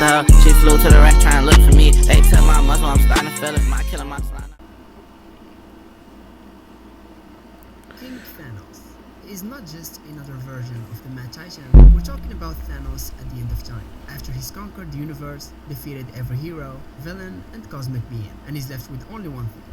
her. She flew to the rack trying to look for me. They took my muscle, I'm starting to feel it. My killer, my slime. King Thanos is not just another version of the Mad Titan. We're talking about Thanos at the end of time, after he's conquered the universe, defeated every hero, villain, and cosmic being, and is left with only one thing: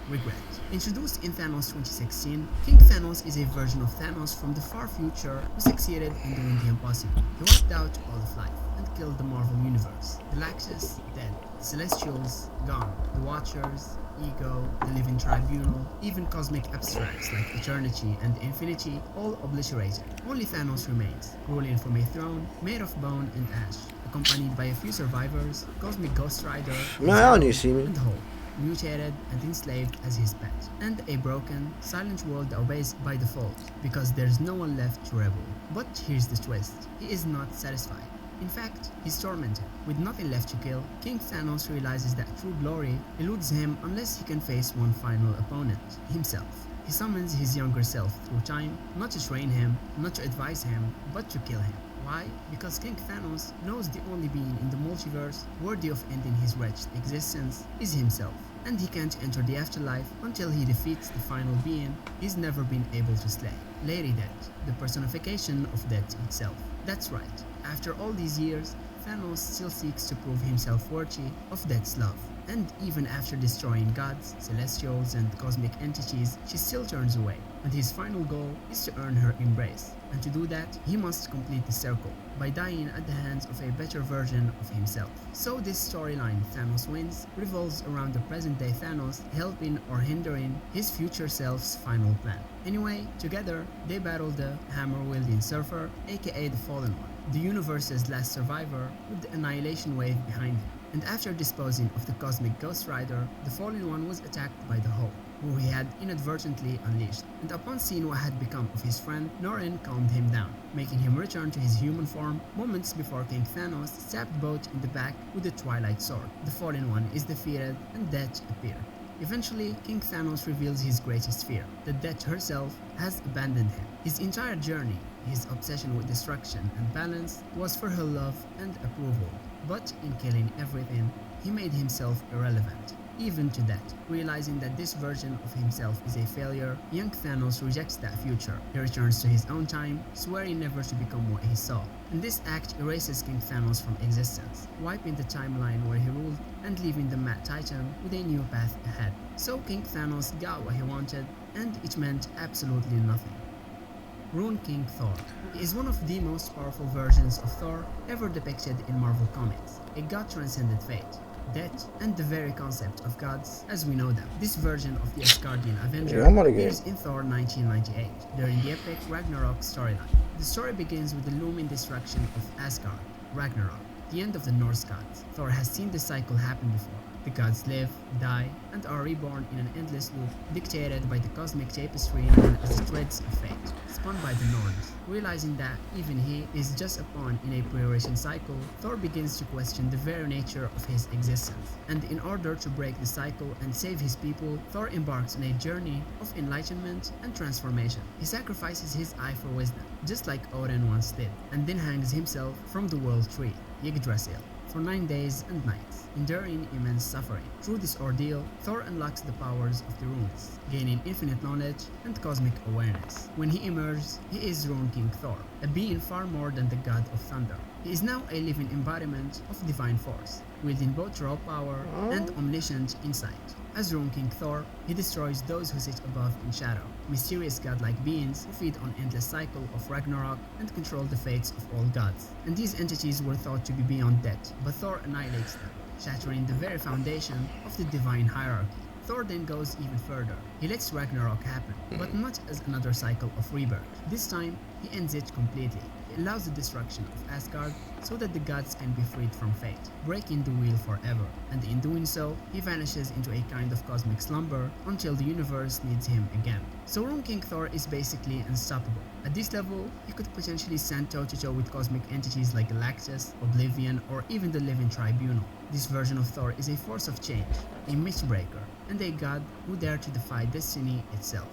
regret. Introduced in Thanos 2016, King Thanos is a version of Thanos from the far future who succeeded in doing the impossible. He wiped out all of life and killed the Marvel Universe. Galactus, dead. Celestials, gone. The Watchers, Ego, the Living Tribunal, even cosmic abstracts like Eternity and Infinity, all obliterated. Only Thanos remains, ruling from a throne made of bone and ash, accompanied by a few survivors, Cosmic Ghost Rider, and Hulk, mutated and enslaved as his pet, and a broken, silent world that obeys by default, because there's no one left to rebel. But here's the twist: he is not satisfied. In fact, he's tormented. With nothing left to kill, King Thanos realizes that true glory eludes him unless he can face one final opponent: himself. He summons his younger self through time, not to train him, not to advise him, but to kill him. Why? Because King Thanos knows the only being in the multiverse worthy of ending his wretched existence is himself, and he can't enter the afterlife until he defeats the final being he's never been able to slay: Lady Death, the personification of death itself. That's right, after all these years, Thanos still seeks to prove himself worthy of Death's love. And even after destroying gods, celestials, and cosmic entities, she still turns away, and his final goal is to earn her embrace. And to do that, he must complete the circle by dying at the hands of a better version of himself. So this storyline, Thanos Wins, revolves around the present-day Thanos helping or hindering his future self's final plan. Anyway, together, they battle the hammer-wielding Surfer, aka the Fallen One, the universe's last survivor, with the Annihilation Wave behind him. And after disposing of the Cosmic Ghost Rider, the Fallen One was attacked by the Hulk, who he had inadvertently unleashed. And upon seeing what had become of his friend, Norrin calmed him down, making him return to his human form moments before King Thanos stabbed both in the back with the Twilight Sword. The Fallen One is defeated and Death appeared. Eventually, King Thanos reveals his greatest fear, that Death herself has abandoned him. His entire journey, his obsession with destruction and balance, was for her love and approval. But in killing everything, he made himself irrelevant, even to death. Realizing that this version of himself is a failure, young Thanos rejects that future. He returns to his own time, swearing never to become what he saw. And this act erases King Thanos from existence, wiping the timeline where he ruled and leaving the Mad Titan with a new path ahead. So King Thanos got what he wanted, and it meant absolutely nothing. Rune King Thor. He is one of the most powerful versions of Thor ever depicted in Marvel Comics. A god transcended fate, death, and the very concept of gods as we know them. This version of the Asgardian Avenger appears in Thor 1998 during the epic Ragnarok storyline. The story begins with the looming destruction of Asgard, Ragnarok, the end of the Norse gods. Thor has seen this cycle happen before. The gods live, die, and are reborn in an endless loop dictated by the cosmic tapestry known as the threads of fate, spun by the Norns. Realizing that even he is just a pawn in a pre-creation cycle, Thor begins to question the very nature of his existence. And in order to break the cycle and save his people, Thor embarks on a journey of enlightenment and transformation. He sacrifices his eye for wisdom, just like Odin once did, and then hangs himself from the world tree, Yggdrasil, for 9 days and nights, enduring immense suffering. Through this ordeal, Thor unlocks the powers of the runes, gaining infinite knowledge and cosmic awareness. When he emerges, he is Rune King Thor, a being far more than the god of thunder. He is now a living embodiment of divine force, wielding both raw power and omniscient insight. As Rune King Thor, he destroys those who sit above in shadow, mysterious godlike beings who feed on endless cycle of Ragnarok and control the fates of all gods. And these entities were thought to be beyond death, but Thor annihilates them, shattering the very foundation of the divine hierarchy. Thor then goes even further. He lets Ragnarok happen, but not as another cycle of rebirth. This time, he ends it completely. He allows the destruction of Asgard so that the gods can be freed from fate, breaking the wheel forever. And in doing so, he vanishes into a kind of cosmic slumber until the universe needs him again. So Rune King Thor is basically unstoppable. At this level, he could potentially stand toe-to-toe with cosmic entities like Galactus, Oblivion, or even the Living Tribunal. This version of Thor is a force of change, a mythbreaker, and a god who dared to defy destiny itself.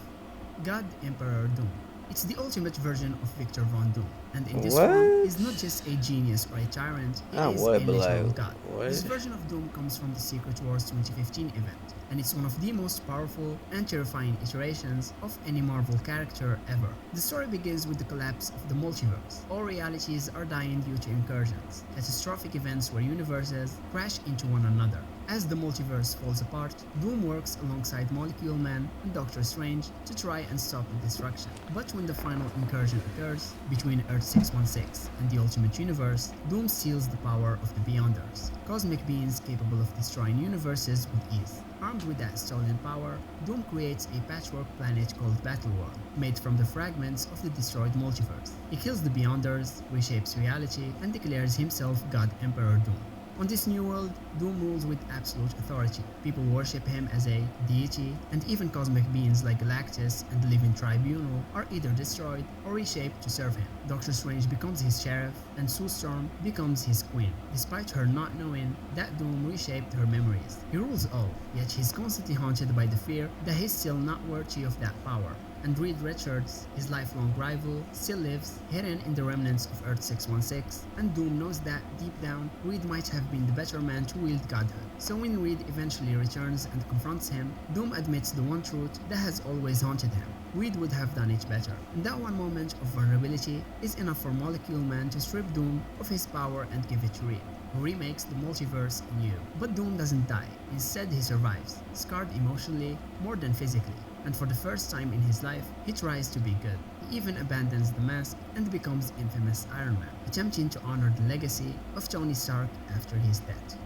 God Emperor Doom. It's the ultimate version of Victor Von Doom, and in this form, What? he's not just a genius or a tyrant, he Not is what, a but like, literal god. what? This version of Doom comes from the Secret Wars 2015 event, and it's one of the most powerful and terrifying iterations of any Marvel character ever. The story begins with the collapse of the multiverse. All realities are dying due to incursions, catastrophic events where universes crash into one another. As the multiverse falls apart, Doom works alongside Molecule Man and Doctor Strange to try and stop the destruction. But when the final incursion occurs between Earth 616 and the Ultimate Universe, Doom steals the power of the Beyonders, cosmic beings capable of destroying universes with ease. Armed with that stolen power, Doom creates a patchwork planet called Battleworld, made from the fragments of the destroyed multiverse. He kills the Beyonders, reshapes reality, and declares himself God Emperor Doom. On this new world, Doom rules with absolute authority. People worship him as a deity, and even cosmic beings like Galactus and the Living Tribunal are either destroyed or reshaped to serve him. Doctor Strange becomes his sheriff, and Sue Storm becomes his queen, despite her not knowing that Doom reshaped her memories. He rules all, yet he's constantly haunted by the fear that he's still not worthy of that power. And Reed Richards, his lifelong rival, still lives, hidden in the remnants of Earth 616, and Doom knows that, deep down, Reed might have been the better man to wield godhood. So when Reed eventually returns and confronts him, Doom admits the one truth that has always haunted him. Reed would have done it better. And that one moment of vulnerability is enough for Molecule Man to strip Doom of his power and give it to Reed, who remakes the multiverse anew. But Doom doesn't die. Instead, he survives, scarred emotionally more than physically. And for the first time in his life, he tries to be good. He even abandons the mask and becomes infamous Iron Man, attempting to honor the legacy of Tony Stark after his death.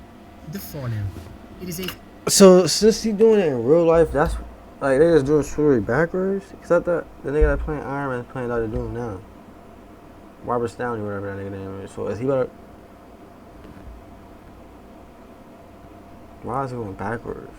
The Fallen One. It is a So since he doing it in real life, that's like they just doing story backwards. Cause I thought the nigga that playing Iron Man is playing Doctor Doom now. Robert Downey, whatever that nigga name is. So is he better? Why is he going backwards?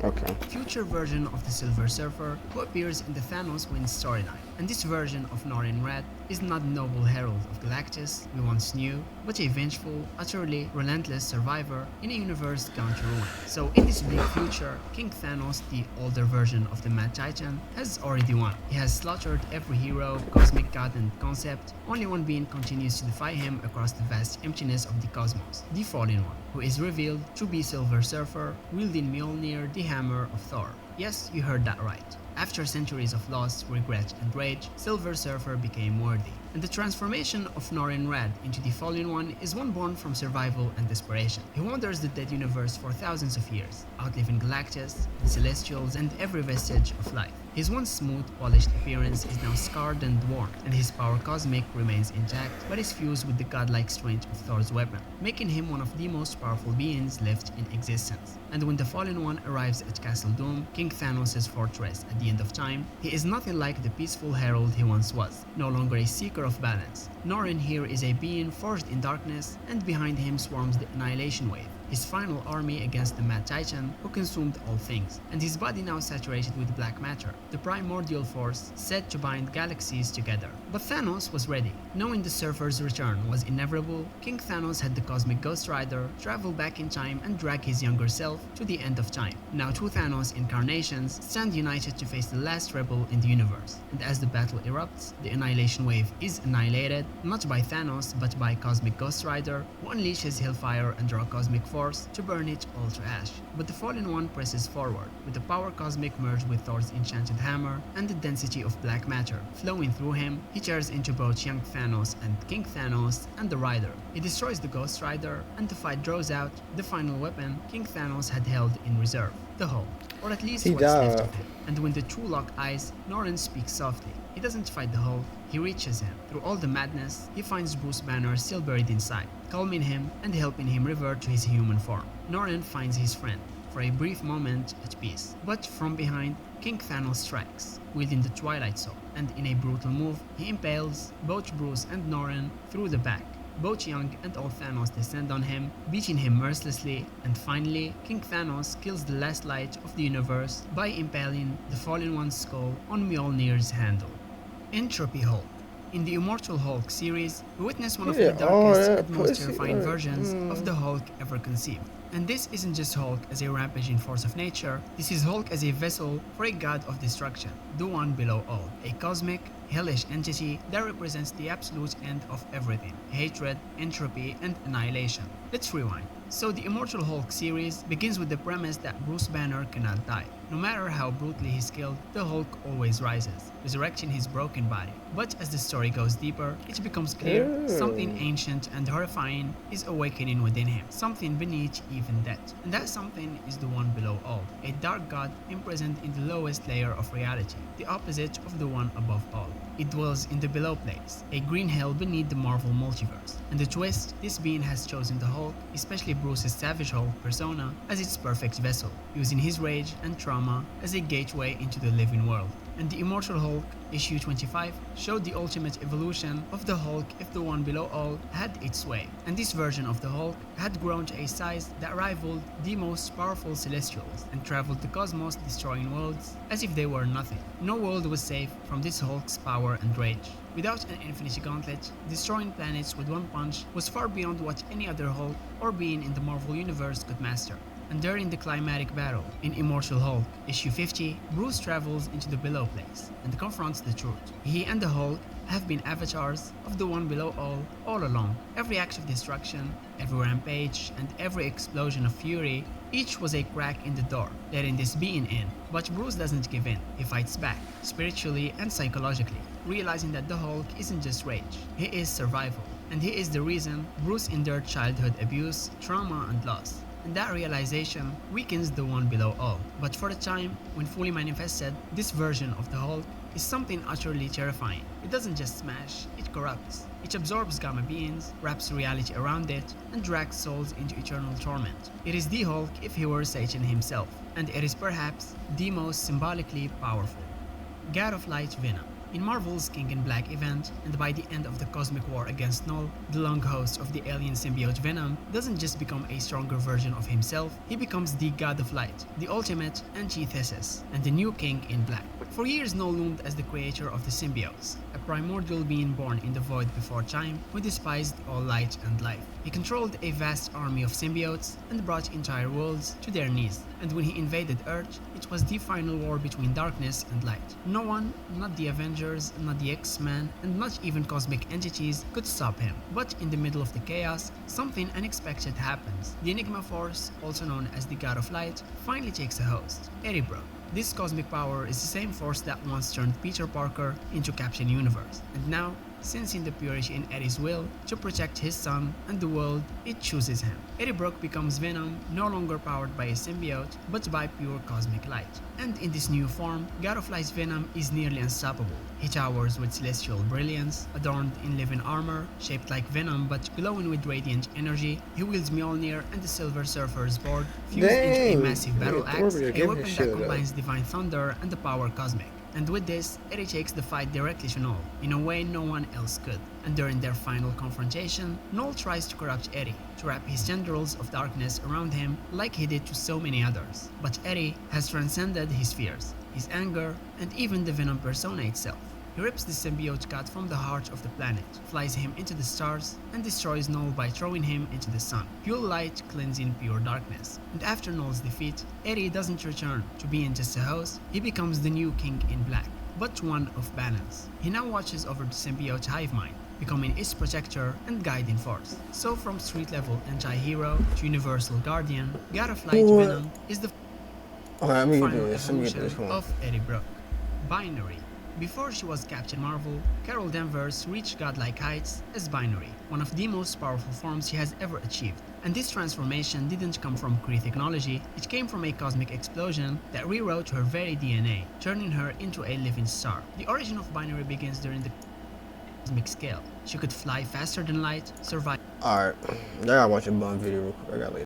Okay. future version of the Silver Surfer who appears in the Thanos Wins storyline. And this version of Norrin Red is not the noble herald of Galactus we once knew, but a vengeful, utterly relentless survivor in a universe gone to ruin. So in this bleak future, King Thanos, the older version of the Mad Titan, has already won. He has slaughtered every hero, cosmic god and concept. Only one being continues to defy him across the vast emptiness of the cosmos, the Fallen One, who is revealed to be Silver Surfer, wielding Mjolnir, the hammer of Thor. Yes, you heard that right. After centuries of loss, regret, and rage, Silver Surfer became worthy. And the transformation of Norrin Red into the Fallen One is one born from survival and desperation. He wanders the dead universe for thousands of years, outliving Galactus, the Celestials, and every vestige of life. His once smooth, polished appearance is now scarred and worn, and his power cosmic remains intact, but is fused with the godlike strength of Thor's weapon, making him one of the most powerful beings left in existence. And when the Fallen One arrives at Castle Doom, King Thanos' fortress at the end of time, he is nothing like the peaceful herald he once was, no longer a seeker of balance. Norrin here is a being forged in darkness, and behind him swarms the Annihilation Wave, his final army against the Mad Titan who consumed all things, and his body now saturated with black matter, the primordial force said to bind galaxies together. But Thanos was ready. Knowing the Surfer's return was inevitable, King Thanos had the Cosmic Ghost Rider travel back in time and drag his younger self to the end of time. Now two Thanos incarnations stand united to face the last rebel in the universe, and as the battle erupts, the Annihilation Wave is annihilated, not by Thanos but by Cosmic Ghost Rider, who unleashes Hellfire under a cosmic force to burn it all to ash. But the Fallen One presses forward, with the power cosmic merged with Thor's enchanted hammer and the density of black matter flowing through him. He tears into both young Thanos and King Thanos and the Rider. He destroys the Ghost Rider, and the fight draws out the final weapon King Thanos had held in reserve, the Hulk, or at least He what's left died. of him. And when the two lock eyes, Norrin speaks softly. He doesn't fight the Hulk, he reaches him. Through all the madness, he finds Bruce Banner still buried inside, calming him and helping him revert to his human form. Norrin finds his friend, for a brief moment at peace. But from behind, King Thanos strikes, wielding the Twilight Soul, and in a brutal move, he impales both Bruce and Norrin through the back. Both Young and all Thanos descend on him, beating him mercilessly, and finally, King Thanos kills the last light of the universe by impaling the Fallen One's skull on Mjolnir's handle. Entropy Hulk. In the Immortal Hulk series, we witness one of the Yeah, all darkest that and most pussy, terrifying like, versions of the Hulk ever conceived. And this isn't just Hulk as a rampaging force of nature, this is Hulk as a vessel for a god of destruction, the one below all, a cosmic, hellish entity that represents the absolute end of everything, hatred, entropy, and annihilation. Let's rewind. So the Immortal Hulk series begins with the premise that Bruce Banner cannot die. No matter how brutally he's killed, the Hulk always rises, resurrecting his broken body. But as the story goes deeper, it becomes clear something ancient and horrifying is awakening within him, something beneath even death. And that something is the one below all, a dark god imprisoned in the lowest layer of reality, the opposite of the one above all. It dwells in the below place, a green hell beneath the Marvel multiverse. And the twist, this being has chosen the Hulk, especially Bruce's Savage Hulk persona, as its perfect vessel, using his rage and trauma as a gateway into the living world. And the Immortal Hulk, issue 25, showed the ultimate evolution of the Hulk if the one below all had its way. And this version of the Hulk had grown to a size that rivaled the most powerful Celestials and traveled the cosmos destroying worlds as if they were nothing. No world was safe from this Hulk's power and rage. Without an Infinity Gauntlet, destroying planets with one punch was far beyond what any other Hulk or being in the Marvel Universe could master. And during the climatic battle in Immortal Hulk, issue 50, Bruce travels into the below place and confronts the truth. He and the Hulk have been avatars of the one below all along. Every act of destruction, every rampage, and every explosion of fury, each was a crack in the door, letting this being in. But Bruce doesn't give in. He fights back, spiritually and psychologically, realizing that the Hulk isn't just rage, he is survival. And he is the reason Bruce endured childhood abuse, trauma, and loss. And that realization weakens the one below all. But for the time, when fully manifested, this version of the Hulk is something utterly terrifying. It doesn't just smash, it corrupts. It absorbs gamma beings, wraps reality around it, and drags souls into eternal torment. It is the Hulk if he were Satan himself, and it is perhaps the most symbolically powerful. God of Light Venom. In Marvel's King in Black event, and by the end of the cosmic war against Null, the long host of the alien symbiote Venom doesn't just become a stronger version of himself, he becomes the God of Light, the ultimate antithesis, and the new King in Black. For years Null loomed as the creator of the symbiotes, a primordial being born in the void before time who despised all light and life. He controlled a vast army of symbiotes and brought entire worlds to their knees, and when he invaded Earth, it was the final war between darkness and light. No one, not the Avengers, not the X-Men, and not even cosmic entities could stop him. But in the middle of the chaos, something unexpected happens. The Enigma Force, also known as the God of Light, finally takes a host, Eddie Brock. This cosmic power is the same force that once turned Peter Parker into Captain Universe, and now, sensing the purity in Eddie's will to protect his son and the world, it chooses him. Eddie Brock becomes Venom, no longer powered by a symbiote, but by pure cosmic light. And in this new form, God of Light's Venom is nearly unstoppable. He towers with celestial brilliance, adorned in living armor, shaped like Venom but glowing with radiant energy. He wields Mjolnir and the Silver Surfer's board, fused into a massive battle axe, a weapon that combines divine thunder and the power cosmic. And with this, Eddie takes the fight directly to Null, in a way no one else could. And during their final confrontation, Null tries to corrupt Eddie, to wrap his tendrils of darkness around him like he did to so many others. But Eddie has transcended his fears, his anger, and even the Venom persona itself. He rips the symbiote god from the heart of the planet, flies him into the stars, and destroys Null by throwing him into the sun. Pure light cleansing pure darkness. And after Null's defeat, Eddie doesn't return to being just a host, he becomes the new King in Black, but one of balance. He now watches over the symbiote hive mind, becoming its protector and guiding force. So from street-level anti-hero to universal guardian, God of Light Venom is the final evolution of Eddie Brock. Binary. Before she was Captain Marvel, Carol Danvers reached godlike heights as Binary, one of the most powerful forms she has ever achieved. And this transformation didn't come from Kree technology, it came from a cosmic explosion that rewrote her very DNA, turning her into a living star. The origin of Binary begins during the cosmic scale. She could fly faster than light, survive. Alright, I gotta watch a bum video real quick. I gotta leave.